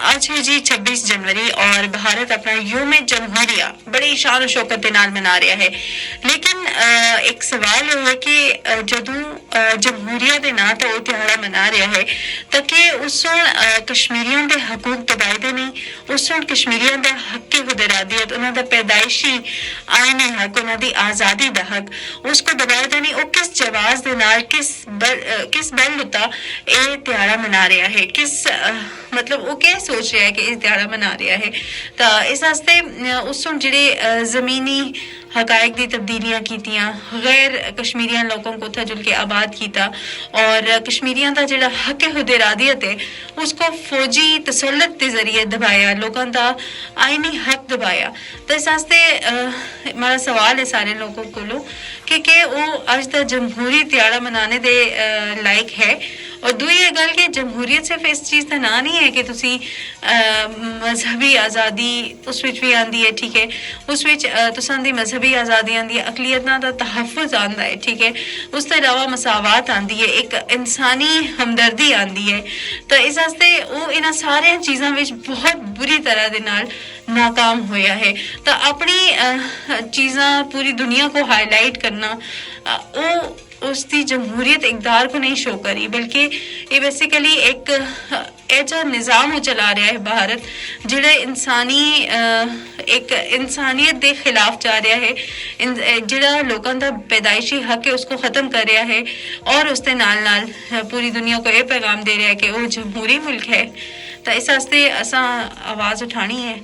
आज है जी 26 जनवरी और भारत अपना यौम जमहूरिया बड़ी शान और शौकत के नाल मना रहा है। लेकिन एक सवाल है कि जदों जमहूरिया के नाम तो त्योहार मना रहा है ताकि उस कश्मीरियों के हकूक दबाए नहीं, उस कश्मीरियों का हक खुदरादियत, उन्होंने पैदाइशी आईनी हक, उन्होंने आज़ादी का हक उसको दबाया नहीं। वो किस जवाज के नाल किस बल उता ये त्योहार मना रहा है, किस मतलब वो क्या सोच रहा है कि इस त्योहार मना रहा है। तो इस वास्ते उस जेडे जमीनी हकायक दी तब्दीलियां कीतियां, गैर कश्मीरियां लोगों को उथा जुल के आबाद किया और कश्मीरियां का जेड़ा हक हुदेरादियत है उसको फौजी तसल्लुत के जरिए दबाया, लोगों का आईनी हक दबाया। तो इस वास्ते मेरा सवाल है सारे लोगों को कि वो अज का जमहूरी त्योहार मनाने दे लायक है। और दूई ये गल कि जमहूरीयत सिर्फ इस चीज़ का ना नहीं है कि तुसी मजहबी आज़ादी उस विच भी आंदी है, ठीक है, उस विच तुसां दी मजहबी आज़ादी आंदी है, अकलियतां दा तहफ़्फ़ुज़ आंदा है, ठीक है, उस तो अलावा मसावात आंदी है, एक इंसानी हमदर्दी आंदी है। तो इस वास्ते वो इन्हां सारियां चीज़ां विच बहुत बुरी तरह दे नाल नाकाम होया है। तो अपनी चीज़ां पूरी दुनिया को हाईलाइट करना वो उसकी जमहूरियत इकदार को नहीं शो करी, बल्कि ये बेसिकली एक ऐसा निज़ाम वो चला रहा है भारत जिहड़े इंसानी एक इंसानियत के खिलाफ जा रहा है, जिहड़ा लोगों का पैदाइशी हक है उसको ख़त्म कर रहा है और उसके नाल नाल पूरी दुनिया को ये पैगाम दे रहा है कि वो जमहूरी मुल्क है। तो इस वास्ते असां आवाज़ उठानी है।